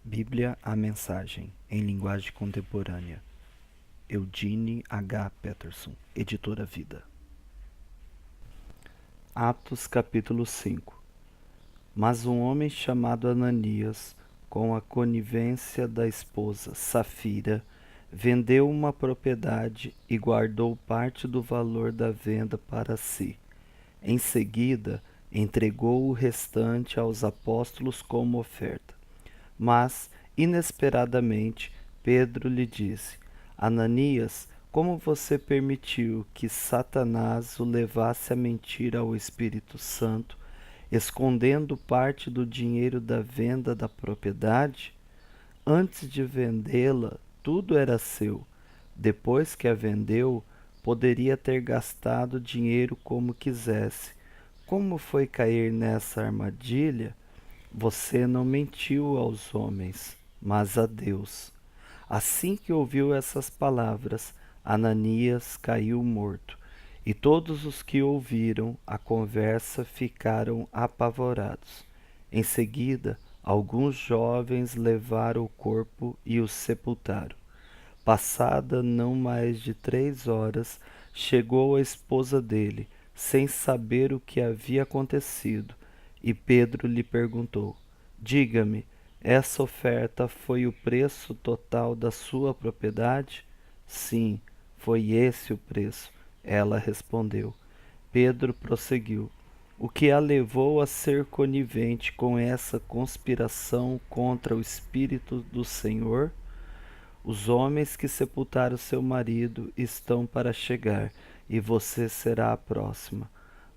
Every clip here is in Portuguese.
Bíblia A Mensagem, em linguagem contemporânea. Eugene H. Peterson, Editora Vida. Atos capítulo 5. Mas um homem chamado Ananias, com a conivência da esposa Safira, vendeu uma propriedade e guardou parte do valor da venda para si. Em seguida, entregou o restante aos apóstolos como oferta. Mas, inesperadamente, Pedro lhe disse: Ananias, como você permitiu que Satanás o levasse a mentir ao Espírito Santo, escondendo parte do dinheiro da venda da propriedade? Antes de vendê-la, tudo era seu. Depois que a vendeu, poderia ter gastado o dinheiro como quisesse. Como foi cair nessa armadilha? Você não mentiu aos homens, mas a Deus. Assim que ouviu essas palavras, Ananias caiu morto, e todos os que ouviram a conversa ficaram apavorados. Em seguida, alguns jovens levaram o corpo e o sepultaram. Passada não mais de 3 horas, chegou a esposa dele, sem saber o que havia acontecido, e Pedro lhe perguntou: Diga-me, essa oferta foi o preço total da sua propriedade? Sim, foi esse o preço, ela respondeu. Pedro prosseguiu: O que a levou a ser conivente com essa conspiração contra o Espírito do Senhor? Os homens que sepultaram seu marido estão para chegar, e você será a próxima.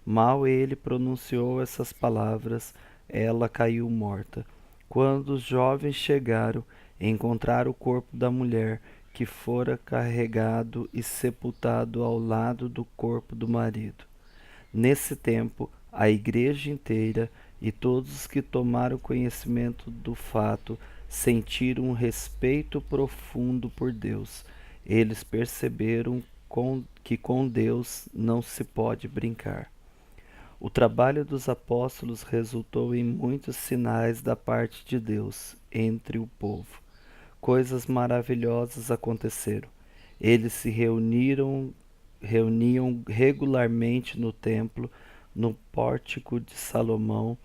Mal ele pronunciou essas palavras, ela caiu morta. Quando os jovens chegaram, encontraram o corpo da mulher, que fora carregado e sepultado ao lado do corpo do marido. Nesse tempo, a igreja inteira e todos os que tomaram conhecimento do fato sentiram um respeito profundo por Deus. Eles perceberam que com Deus não se pode brincar. O trabalho dos apóstolos resultou em muitos sinais da parte de Deus entre o povo. Coisas maravilhosas aconteceram. Eles se reuniam regularmente no templo, no pórtico de Salomão,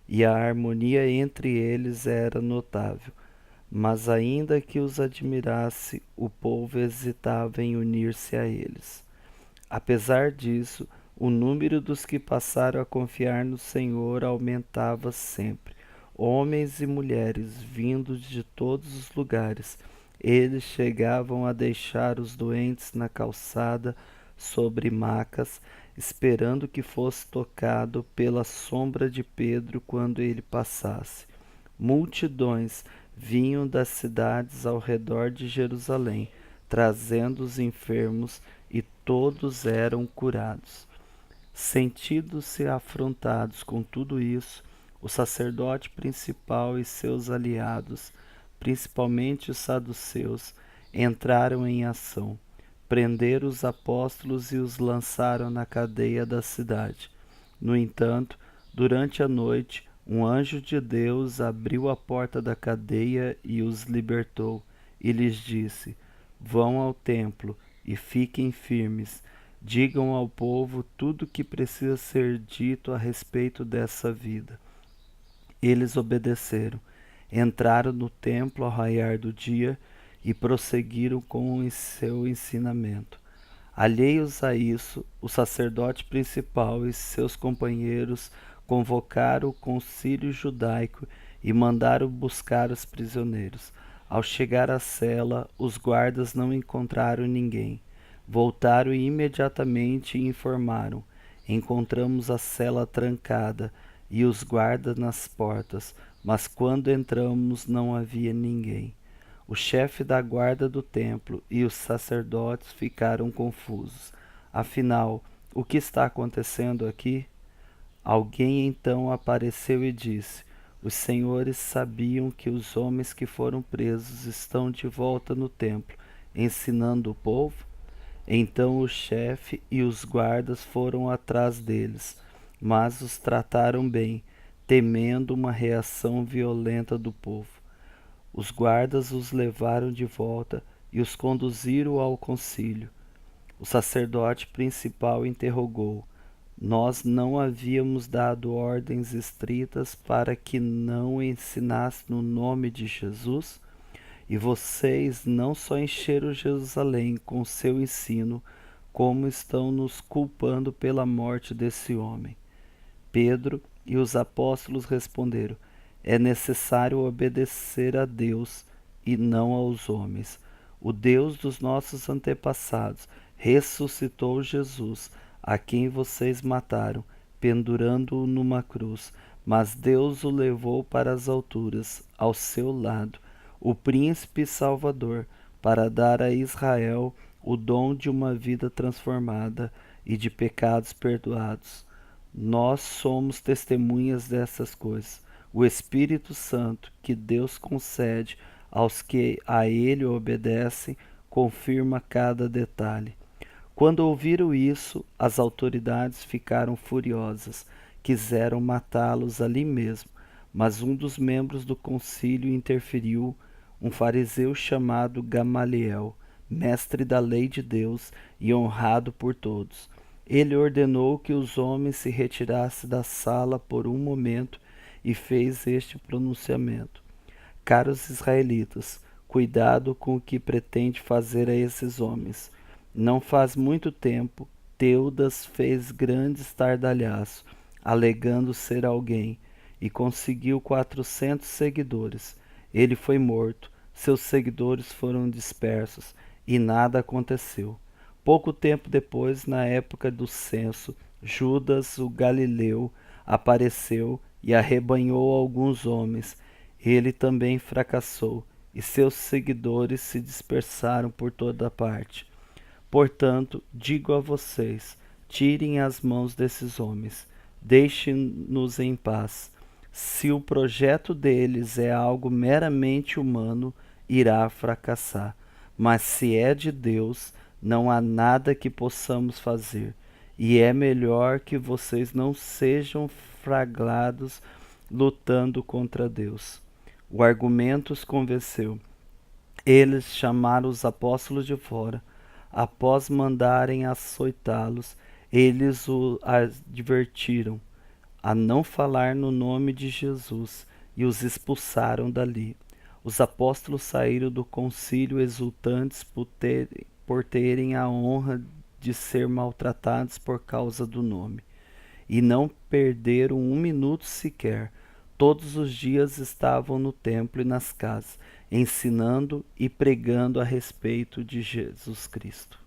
e a harmonia entre eles era notável. Mas ainda que os admirasse, o povo hesitava em unir-se a eles. Apesar disso, o número dos que passaram a confiar no Senhor aumentava sempre. Homens e mulheres vindos de todos os lugares, eles chegavam a deixar os doentes na calçada sobre macas, esperando que fosse tocado pela sombra de Pedro quando ele passasse. Multidões vinham das cidades ao redor de Jerusalém, trazendo os enfermos, e todos eram curados. Sentindo-se afrontados com tudo isso, o sacerdote principal e seus aliados, principalmente os saduceus, entraram em ação. Prenderam os apóstolos e os lançaram na cadeia da cidade. No entanto, durante a noite, um anjo de Deus abriu a porta da cadeia e os libertou, e lhes disse: Vão ao templo e fiquem firmes. Digam ao povo tudo o que precisa ser dito a respeito dessa vida. Eles obedeceram, entraram no templo ao raiar do dia e prosseguiram com o seu ensinamento. Alheios a isso, o sacerdote principal e seus companheiros convocaram o concílio judaico e mandaram buscar os prisioneiros. Ao chegar à cela, os guardas não encontraram ninguém. Voltaram imediatamente e informaram: Encontramos a cela trancada e os guardas nas portas, mas quando entramos não havia ninguém. O chefe da guarda do templo e os sacerdotes ficaram confusos. Afinal, o que está acontecendo aqui? Alguém então apareceu e disse: Os senhores sabiam que os homens que foram presos estão de volta no templo, ensinando o povo? Então o chefe e os guardas foram atrás deles, mas os trataram bem, temendo uma reação violenta do povo. Os guardas os levaram de volta e os conduziram ao concílio. O sacerdote principal interrogou: Nós não havíamos dado ordens estritas para que não ensinasse no nome de Jesus? E vocês não só encheram Jerusalém com seu ensino, como estão nos culpando pela morte desse homem. Pedro e os apóstolos responderam: É necessário obedecer a Deus e não aos homens. O Deus dos nossos antepassados ressuscitou Jesus, a quem vocês mataram, pendurando-o numa cruz. Mas Deus o levou para as alturas, ao seu lado, o príncipe salvador, para dar a Israel o dom de uma vida transformada e de pecados perdoados. Nós somos testemunhas dessas coisas. O Espírito Santo que Deus concede aos que a Ele obedecem confirma cada detalhe. Quando ouviram isso, as autoridades ficaram furiosas, quiseram matá-los ali mesmo, mas um dos membros do concílio interferiu, um fariseu chamado Gamaliel, mestre da lei de Deus e honrado por todos. Ele ordenou que os homens se retirassem da sala por um momento e fez este pronunciamento: Caros israelitas, cuidado com o que pretende fazer a esses homens. Não faz muito tempo, Teudas fez grande estardalhaço, alegando ser alguém, e conseguiu 400 seguidores. Ele foi morto, seus seguidores foram dispersos, e nada aconteceu. Pouco tempo depois, na época do censo, Judas, o galileu, apareceu e arrebanhou alguns homens. Ele também fracassou, e seus seguidores se dispersaram por toda parte. Portanto, digo a vocês: tirem as mãos desses homens, deixem-nos em paz. Se o projeto deles é algo meramente humano, irá fracassar. Mas se é de Deus, não há nada que possamos fazer. E é melhor que vocês não sejam flagrados lutando contra Deus. O argumento os convenceu. Eles chamaram os apóstolos de fora. Após mandarem açoitá-los, eles o advertiram a não falar no nome de Jesus e os expulsaram dali. Os apóstolos saíram do concílio exultantes por terem a honra de ser maltratados por causa do nome. E não perderam um minuto sequer. Todos os dias estavam no templo e nas casas, ensinando e pregando a respeito de Jesus Cristo.